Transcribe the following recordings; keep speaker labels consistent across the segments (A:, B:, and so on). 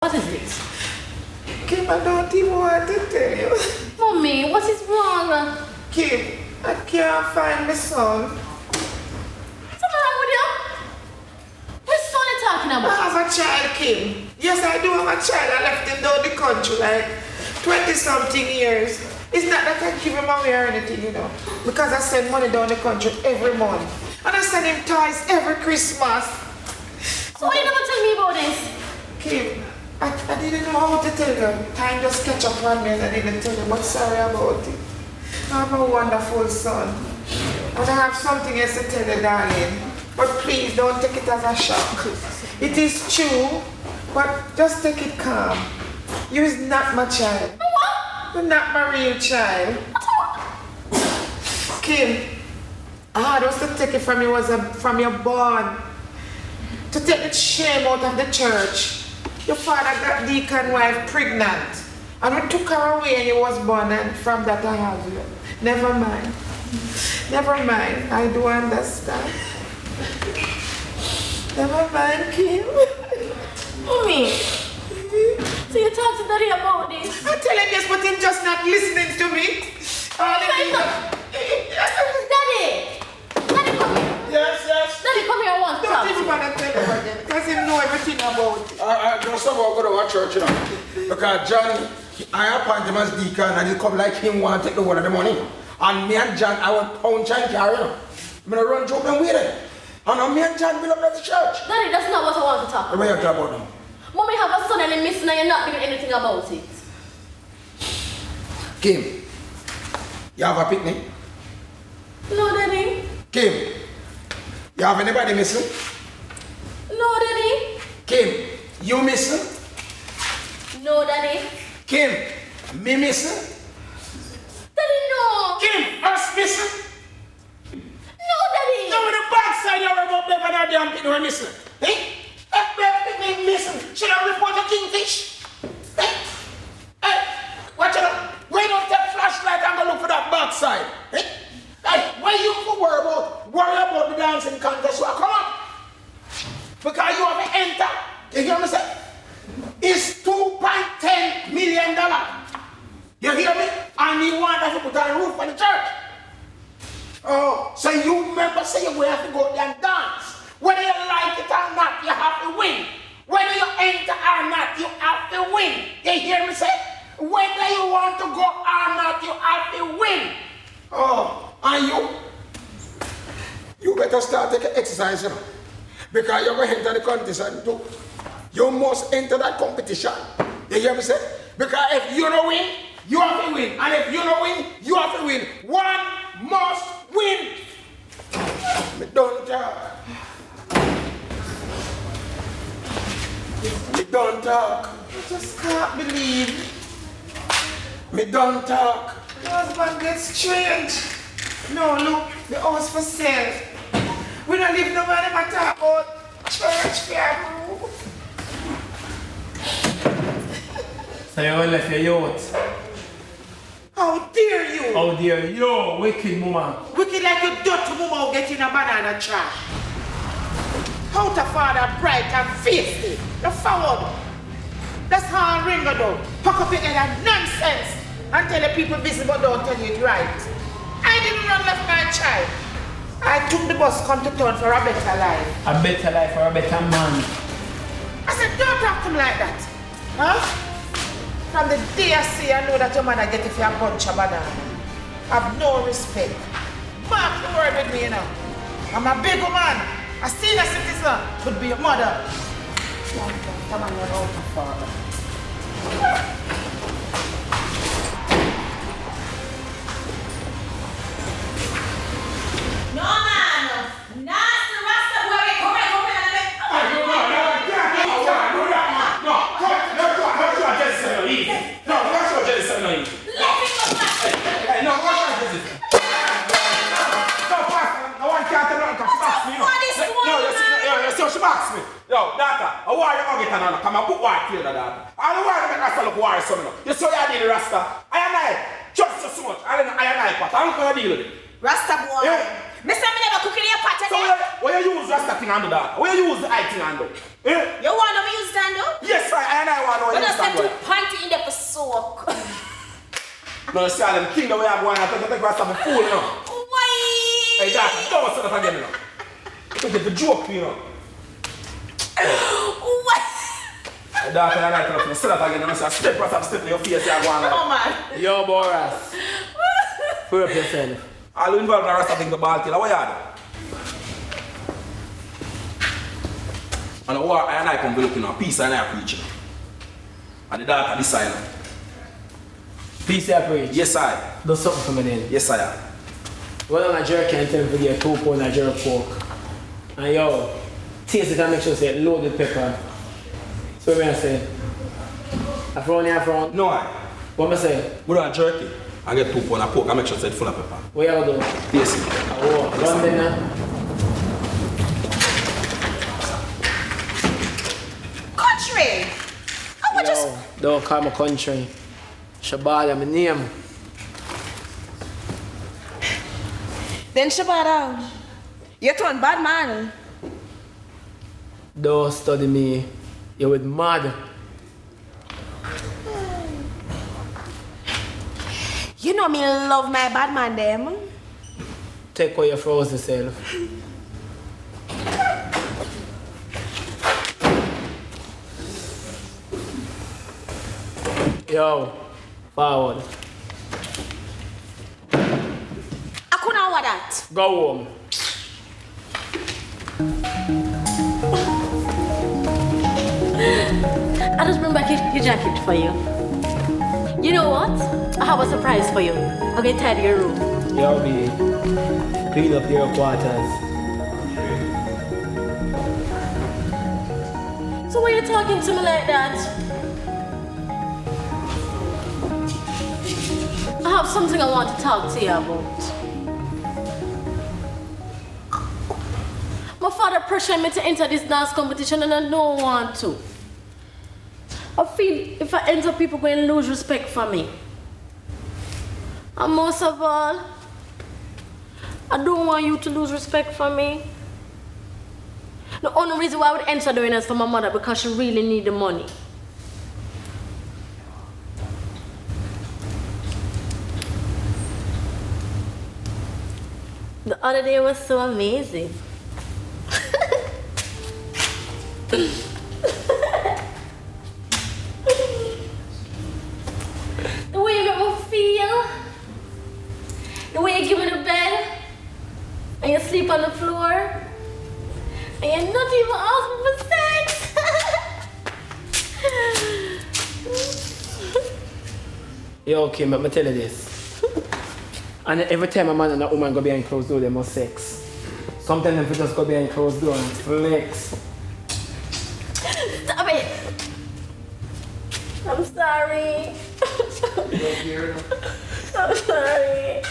A: What is this?
B: Kim, I don't even want to tell you.
A: Mommy, what is wrong?
B: Kim, I can't find my son.
A: What's wrong with you? Which son are you talking
B: I
A: about?
B: have a child, Kim. Yes, I do have a child. I left him down the country like 20-something years. It's not that I give him away or anything, you know. Because I send money down the country every month. And I send him toys every Christmas.
A: So why you never tell me about this?
B: Kim, I didn't know how to tell you. Time just catch up on me and I didn't tell you. But sorry about it. I have a wonderful son. And I have something else to tell you, darling. But please don't take it as a shock. It is true, but just take it calm. You is not my child.
A: What?
B: You're not my real child. Kim, I had us to take it from you from your born. To take the shame out of the church. Your father got deacon wife pregnant. And we took her away and you was born, and from that I have you. Never mind. Never mind. I do understand. Never mind, Kim.
A: Mommy, so you talk to Daddy about this?
B: I tell him yes, but he's just not listening to me.
A: Daddy! Daddy, come here.
B: Yes.
A: Daddy, come here, I want to talk
B: Don't
A: to
B: even
A: you.
B: want to tell him again, because he know everything about it.
C: I just about go to our church, you know. Because John, I appoint him as deacon and he come like him want to take the whole of the money. And me and John, I want pound and carry, you know. I'm going to run joke and with it. And me and John build up the church.
A: Daddy, that's not what I want to talk
C: What are you
A: about.
C: talking about now?
A: Mommy have a son and he's missing and you're not doing anything about it.
C: Kim, you have a picnic?
A: No, Daddy.
C: Kim, you have anybody missing?
A: No, Daddy.
C: Kim, you missing?
A: No, Daddy.
C: Kim, me missing?
A: Daddy, no.
C: Kim, us missing?
A: No, Daddy.
C: Now on the backside you're about them and our damn picnic we're missing. Eh? That picnic missing. Should I report a kingfish? Hey, watch it up. We don't take flashlight and go look for that backside. Hey, why you worry about the dancing contest? So come on. Because you have to enter. You hear me say? It's $2.10 million. You hear me? And he want us to put on a roof on the church. Oh, so you remember saying we have to go there and dance. Whether you like it or not, you have to win. Whether you enter or not, you have to win. You hear me say? Whether you want to go or not, you have to win. Oh, and you better start taking exercise, you know. Because you're going to enter the competition too. You must enter that competition. You hear me say? Because if you don't win, you have to win. And if you don't win, you have to win. One must win. Me don't talk. Me don't talk.
B: I just can't believe
C: Me don't talk.
B: the husband gets strange. No, look, the house for sale. We don't live no man ever talk about church fair.
D: So you left your youth.
B: How dare you?
D: How dare you, wicked woman.
B: Wicked like you dirty woman who get in a banana trash. How to father bright and feisty. The forward. That's how I ring her down. Pack up your head and nonsense. And tell the people busy but don't tell you it right. I didn't run left my child. I took the bus come to town for a better life.
D: A better life for a better man.
B: I said, don't talk to me like that. Huh? From the day I see, I know that your man I get if you a bunch of banana. Have no respect. Mark the word with me, you know. I'm a big woman. A senior citizen could be your mother. Come on, you're out of father.
A: No, man. Nasty Rasta boy, come here.
C: She box me. Yo, daughter, I want you to get another. Come and put white here, daughter. I don't want to make Rasta look worse, son. You saw you need Rasta. I and I, just so much. I and I, but I'm going to deal with it.
A: Rasta boy.
C: Yeah.
E: Mr. Me never cook in your pot
C: So
E: again.
C: where you use that thing and do that? Where you use the eye thing and do? Eh?
E: You want to use stand up?
C: Yes, I want to know
E: When
C: you
E: I said
C: stand
E: to
C: up.
E: panty in there for soak.
C: No, see all them king the way I'm going, I think I stop a fool, you know.
E: Why?
C: Hey, Doc, don't say that again, you know. Think it's a joke, you know.
E: What?
C: Hey, Doc, I like to say that again, you know. So I step right up, step in your face, you're going like.
E: Oh man.
D: Yo, Boras. Put up yourself.
C: I'll involve the rest of the ball till what you do? And the war, I come to looking at peace and I preach. And the dark this side.
D: Peace I preach.
C: Yes, I.
D: Do something for me then.
C: Yes, I am.
D: Well, on a jerk can tell me to get 2 pounds of jerk pork. And yo, taste it and make sure say loaded pepper. So what I say? I throw in front.
C: No, I.
D: What I say?
C: We don't jerky. I get 2 pounds of pork. I make sure it's full of pepper.
D: What you gonna do?
C: Yes.
D: Oh, run then now.
E: Country. I would just.
D: Yo, don't call my country. Shebada, my name.
E: Then Shebada. You turn bad man.
D: Don't study me. You with mad.
E: You know me love my bad man them.
D: Take away your frozen self. Yo, forward.
E: I couldn't want that.
D: Go home.
A: I just bring back your jacket for you. You know what? I have a surprise for you. I'll get tidy your room.
D: Yo, be clean up your quarters.
A: So why are you talking to me like that? I have something I want to talk to you about. My father pressured me to enter this dance competition and I don't want to. I feel if I enter, people going to lose respect for me. And most of all, I don't want you to lose respect for me. The only reason why I would enter doing this for my mother because she really need the money. The other day was so amazing. The way you make me feel, the way you give me the bed, and you sleep on the floor, and you're not even asking for sex.
D: Yo, okay, but me tell you this. And every time a man and a woman go behind closed door, they must sex. Sometimes they just go behind closed door and flex.
A: Stop it. I'm sorry. I'm sorry.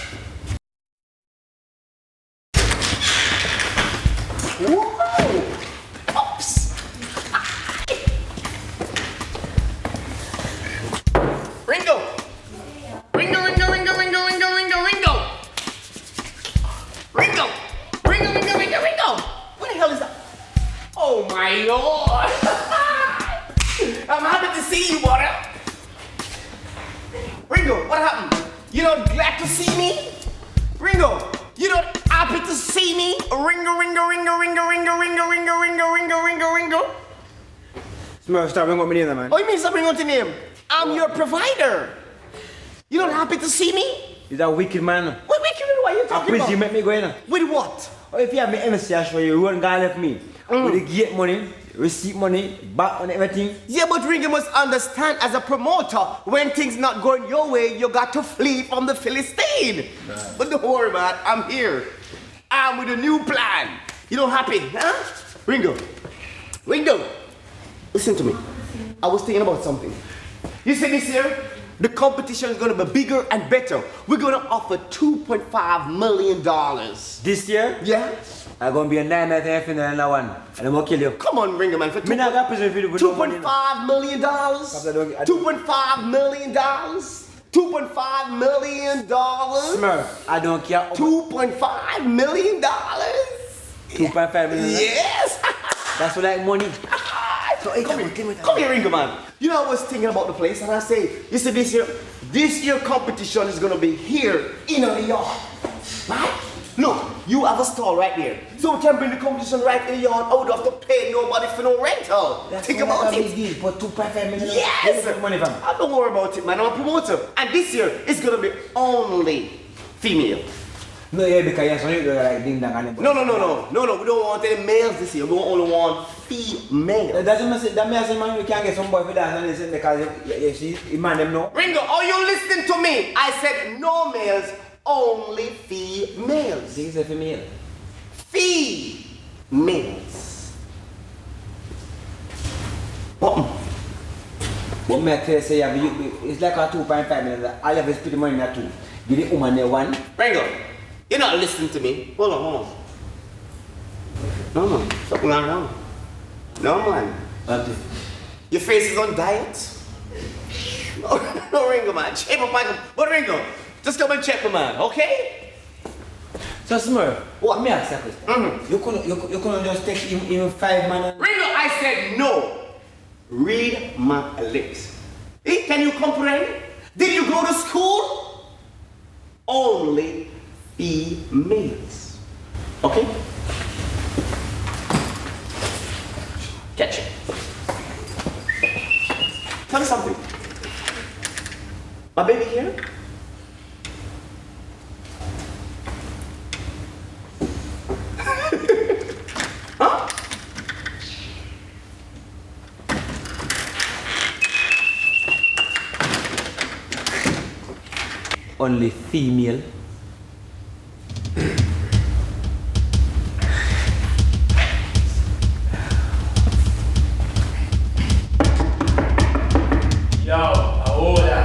C: Oops. Ringo. Ringo, Ringo, Ringo, Ringo, Ringo, Ringo, Ringo. Ringo. Ringo, Ringo, Ringo, Ringo. What the hell is that? Oh my Lord. I'm happy to see you, brother. Ringo, what happened? You not glad to see me? Ringo, you not happy to see me? Ringo, Ringo, Ringo, Ringo, Ringo, Ringo, Ringo, Ringo, Ringo, Ringo, Ringo.
D: Smurf, stop bringing up my name, man.
C: Oh, you mean something on the name? I'm your provider. You not happy to see me?
F: He's a wicked man.
C: What wicked? What are you
F: I
C: talking
F: please
C: about?
F: you make me go in.
C: With what?
F: Or if you have me MSC for you, one guy left me. With the gate money, receipt money, back on everything.
C: Yeah, but Ringo must understand as a promoter, when things not going your way, you got to flee from the Philistine. But don't worry about it, I'm here. I'm with a new plan. You not happy, huh? Ringo, listen to me. I was thinking about something. You see this year, the competition is going to be bigger and better. We're going to offer $2.5 million.
F: This year,
C: Yeah?
F: I'm gonna be a 9 at half and that one. And I'm gonna kill you.
C: Come on, Ringo, man. For
F: Me not gonna present video with no money.
C: $2.5 million? $2.5 million?
G: $2.5 million.
F: Smurf, I don't care.
G: $2.5 million.
F: 2.5 million.
G: Yes.
F: That's what like money.
G: So, hey, come here, Ringo, man. You know, I was thinking about the place, and I say, you see, this year competition is gonna be here in the yard, right? Look, you have a stall right there, so we can bring the competition right in the yard. I would have to pay nobody for no rental. Think about it.
F: Deal, but 2.5 million.
G: Yes.
F: Where you money from?
G: I don't worry about it, man. I'm a promoter, and this year it's gonna be only female.
F: No, yeah, because yes, when you do like ding dang and
G: No. We don't want any males this year. We only want females.
F: That means man, we can't get some boy for that and listen because you see, man them know.
G: Ringo, are you listening to me? I said no males, only females.
F: This is a female.
G: Females. What?
F: But me I tell you, say, it's like a 2.5 million. All you have is put the money in that two. Give the woman the one.
G: Ringo, you're not listening to me. Hold on. No, something wrong. No, man.
F: Okay.
G: Your face is on diet? No, Ringo, man. Check my mic. But Ringo, just come and check my man, okay?
F: So Smurf,
G: What?
F: me ask you a question. You couldn't just take him 5 man and...
G: Ringo, I said no. Read my lips. Eh, can you comprehend? Did you go to school? Only females. Okay? Catch it. Tell me something. My baby here? Huh?
F: Only female.
D: Yo, ahora.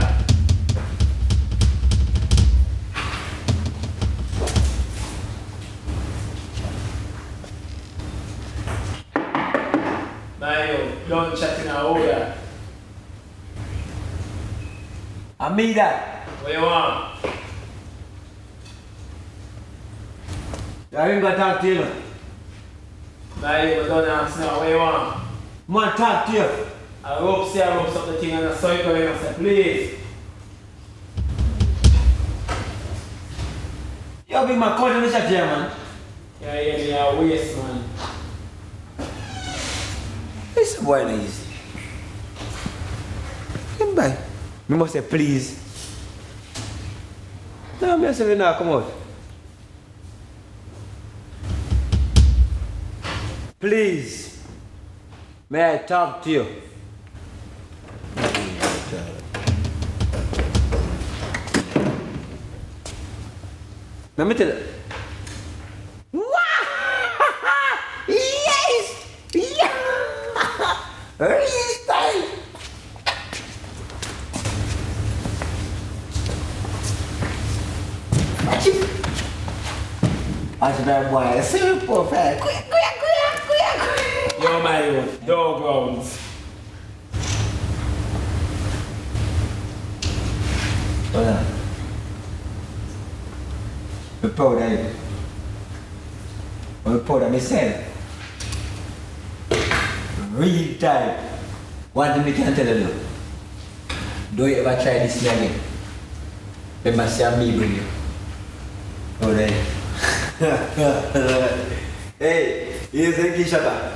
D: Mayo, don't chat in ahora.
F: I mean that.
D: What you want?
F: I ain't gonna talk to you.
D: Mayo, don't ask now. What you want?
F: Man, talk to you.
D: I hope say I rub something thing and I saw it going and say, please.
F: You be my cousin, Mr. Chairman.
D: Yeah, me a waste, man.
F: This boy not easy. Come by. Me must say please. No, me say now come out. Please. May I talk to you? Let me tell you.
G: Yes! Yeah! Real style!
F: As that boy, simple fact.
D: Yo, Mayo, dog rounds.
F: Hold on. I'm proud of you. I'm proud of myself. Real time. One thing I can tell you. Don't you ever try this thing again. Remember, see me bring you. Alright. Hey, here's English shutter.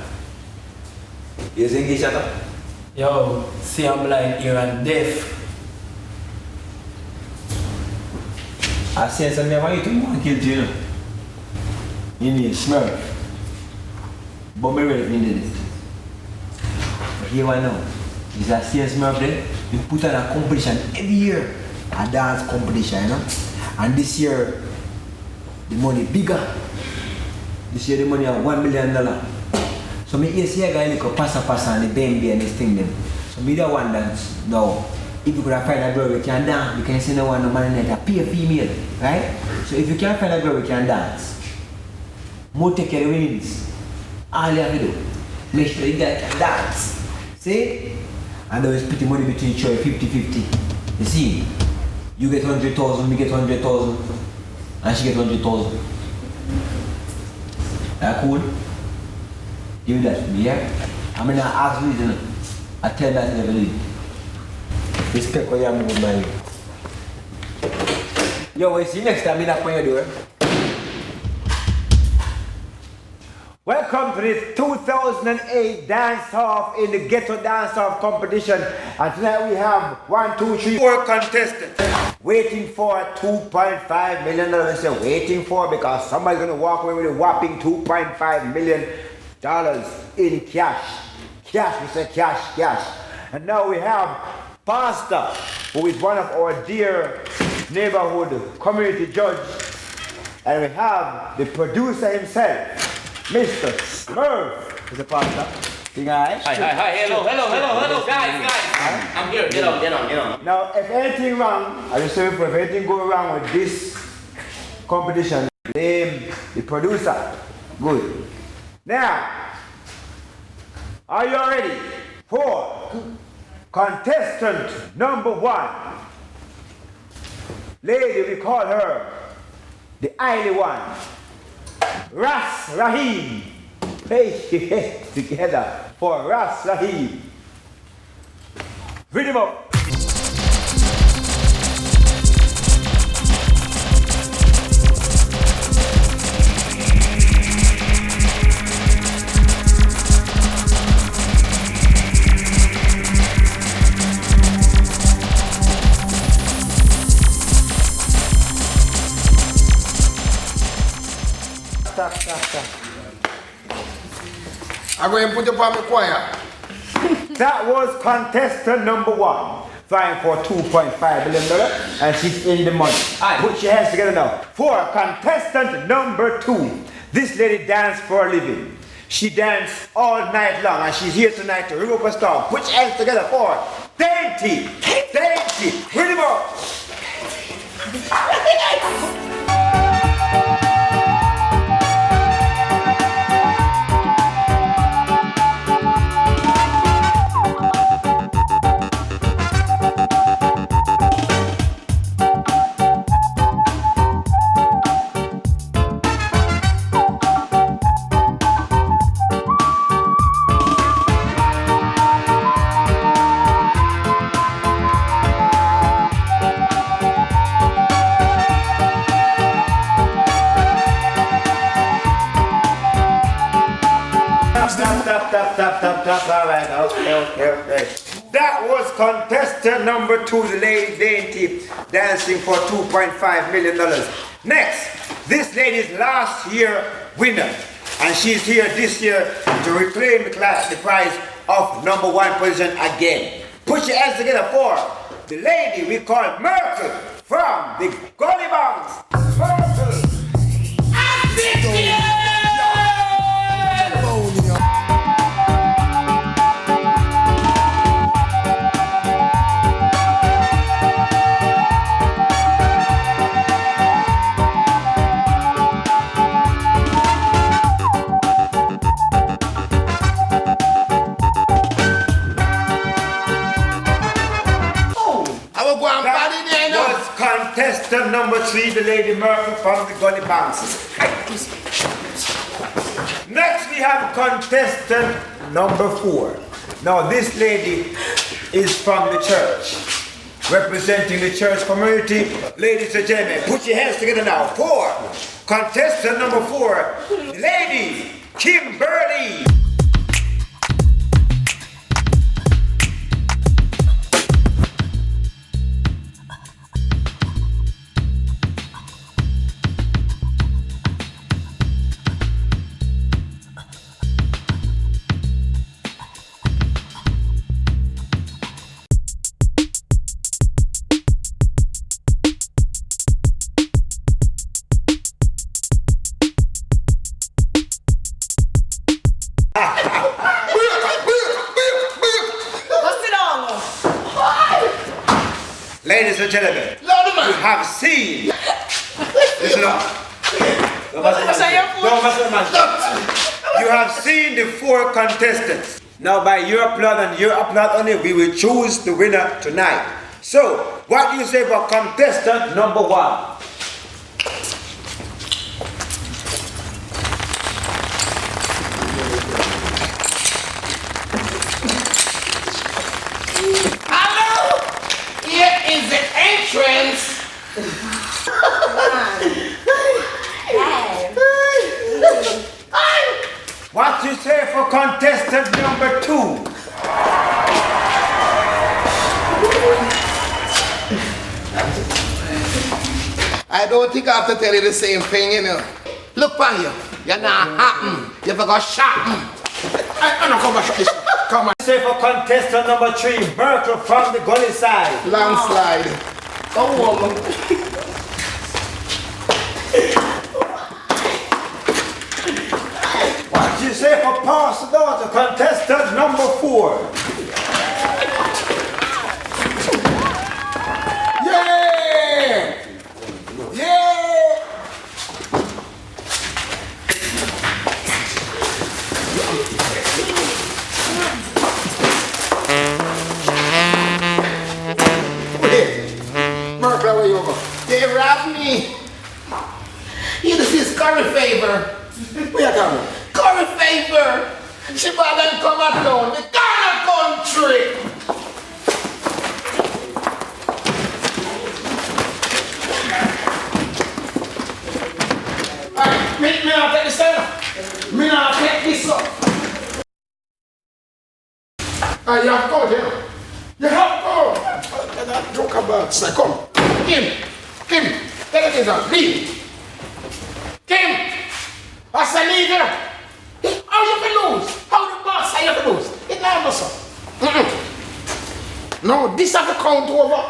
F: Here's English shutter.
D: Yo, see I'm blind, ear and deaf.
F: I said something about you to want to kill you. You need Smurf. But me ready to do it. But here I know. Is a serious Smurf there. You put on a competition every year. A dance competition, you know. And this year, the money bigger. This year the money is $1 million. So me here see a guy like a passa and the baby and this thing them. So me don't want that now. If you could have find a girl we can dance, you can say no one no man in that pay a female, right? So if you can't find a girl we can dance, more take care of the winnings. All you have to do, make sure you guys can dance. See? And always put the money between each other 50-50. You see? You get 100,000, me get 100,000, and she get 100,000. That cool? Give that to me, yeah? I'm gonna ask reason. I tell that never leave. Respect what you have with my. Yo, we'll see you next time. Knock on your door. Welcome to this 2008 dance-off in the ghetto dance-off competition. And tonight we have 1, 2, 3, 4 contestants waiting for $2.5 million. I say waiting for because somebody's gonna walk away with a whopping $2.5 million in cash. Cash, we say cash, cash. And now we have Pastor, who is one of our dear neighborhood community judge. And we have the producer himself, Mr. Smurf. Mr. Pastor. Hi,
H: hello, guys. I'm here, get on.
F: Now, if anything wrong, I just say if anything go wrong with this competition, name the producer. Good. Now, are you ready for contestant number 1? Lady, we call her the Eily one. Ras Rahim. Place your head together for Ras Rahim. Read him up. Stop.
C: I'm going to put up on the choir.
F: That was contestant number 1, vying for $2.5 million, and she's in the money. Put your hands together now. For contestant number 2, this lady danced for a living. She danced all night long, and she's here tonight to ring up a star. Put your hands together for Dainty. Bring him up. Stop. All right, okay. That was contestant number 2, the lady Dainty, dancing for $2.5 million. Next, this lady's last year winner, and she's here this year to reclaim the prize of number 1 position again. Put your hands together for the lady we call Myrtle from the Gully Banks. Myrtle. Contestant number 3, the lady Murphy from the Gully Banks. Next we have contestant number 4. Now this lady is from the church, representing the church community. Ladies and gentlemen, put your hands together now for contestant number 4, Lady Kimberly. Ladies and gentlemen, you have seen. Listen up. You have seen the 4 contestants. Now by your applause and your applause only, we will choose the winner tonight. So, what do you say for contestant number 1?
C: Hello? Here is the entrance.
F: What do you say for contestant number 2?
C: I don't think I have to tell you the same thing, you know. Look on you. You're not happen. You forgot shopping. I don't come and shop this. Come on.
F: Say for contestant number 3, Berkeley from the gully side.
C: Landslide. Go home.
F: What do you say for Pastor Daughter, contestant number 4?
C: Yeah! Yeah! Merkel, where you go? They robbed me. This is curry favor. Where you coming? Curry favor. Shebada come at town. The Ghana country. Me not take this up. Me not take this up. You have to go there. You have to go. That joke about say, come. Kim, take the things out. Leave. Kim, I say leave here. How you can lose? How the boss say you can lose? It's not no sir. No, this have to count over.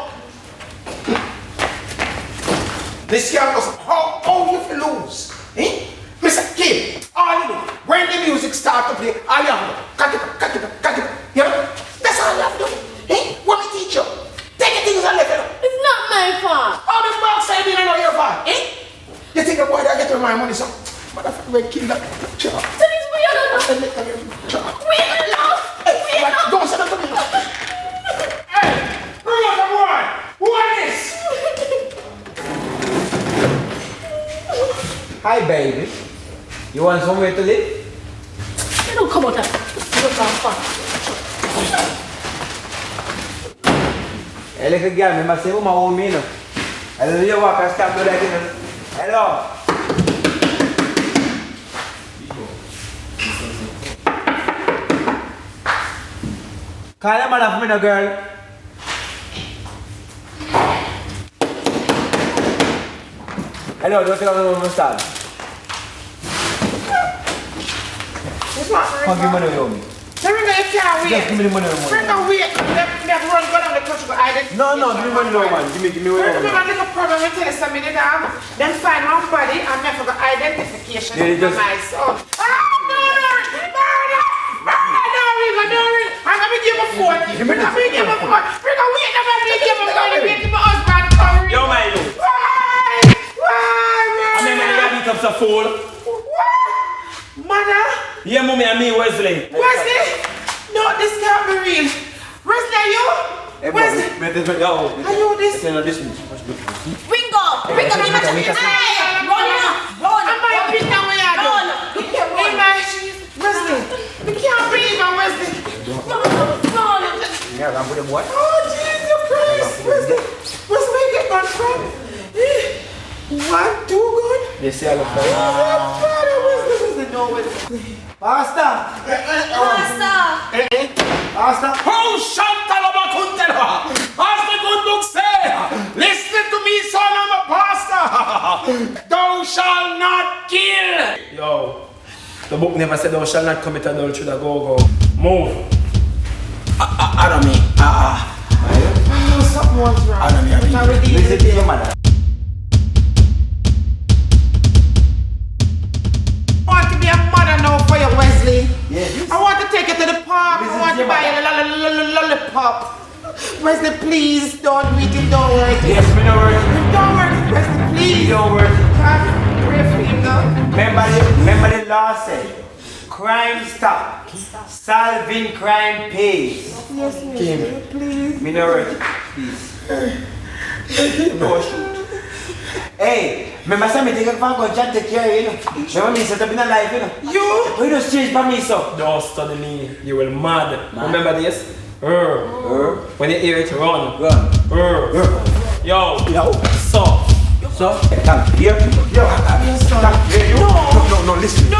C: This can't go. How you can lose? Eh? Mr. Kim, all you do, when the music starts to play, all you have to do, cut it. You know? That's all you have to do. Eh? What me teach you? Take the things and let it up.
A: It's not my fault.
C: How the box say me know your fault? Eh? You think the boy that get my money, so? Motherfucker, we kill that. Shut up.
A: That is weird enough. Weird enough. Weird enough.
C: Don't say that to me. Hey, bring out the boy. What is this?
F: Hi baby, you want somewhere to live?
A: You don't come out of you don't come far.
F: Hey little girl, I must say, my own meaning. I don't know what I start to like it. Hello. Call them man of me, no girl. Hello, don't tell me to start. Come give me money on me.
B: Let me know you can't wait.
F: Just give me the money on me.
B: Bring the weight. Let me run go down the country go identify.
F: No, give me money on man. Give me money on
B: Remember,
F: me.
B: little problem with tell you something they have. Then find one body and me for identification
F: Yeah,
B: of my son. No, I'm gonna give him a phone. I'm gonna give him a phone. Bring a weight. I'm gonna give him a phone. Wait till my husband come.
H: Yo, man, yo.
B: Why, man?
H: I mean, man, you beat up the fool.
B: What? Mother?
H: Yeah, mommy and me, Wesley.
B: Wesley? No, this can't be real. Wesley, are you? Wesley? Are you this?
E: Ringo, give me the hey, run.
B: Am I beat that way I do? Hey, man. Wesley, we can't breathe on Wesley.
F: Yeah, I'm with the boy.
B: Oh, Jesus Christ. Wesley, get my friend. What? Too good?
F: They say I look for
B: Wesley, no, Wesley.
F: Pastor!
C: Oh, Shantalaba. As the good book say, listen to me, son, I'm a pastor. Thou shalt not kill.
D: Yo, the book never said thou shall not commit adultery. Go. Move.
C: I don't mean.
B: Something was wrong.
C: I don't mean.
F: Listen to your mother.
B: I want to be a mother now for you, Wesley.
F: Yes.
B: I want to take you to the park. I want to buy you a lollipop. Wesley, please don't read it. Don't worry.
F: Yes, me no worry.
B: Don't worry, Wesley, please.
F: Don't worry.
B: Pray for him now.
F: Remember the law said, crime stop, solving crime pays.
B: Yes, Wesley, please.
F: Me no worry. Please. No shoot. Hey, remember something take a fan gun and take care of you, know. Remember me set up in a life, you know.
D: You?
F: Why you just change for me, so?
D: Don't study me. You will mad. Remember this? When you hear it, run. Yo. So.
F: Come here. No, listen.
D: No.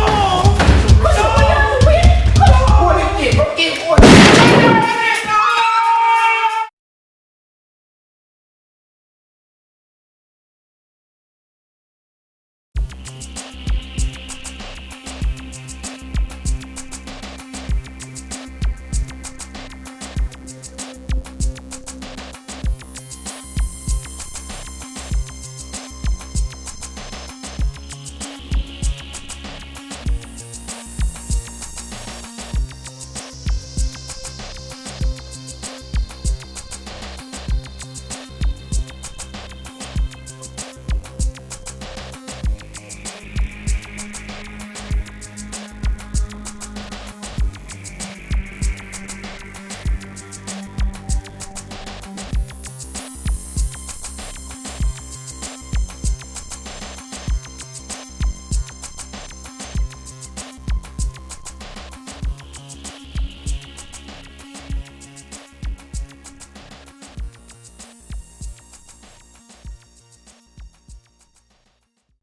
C: Hold it, bro.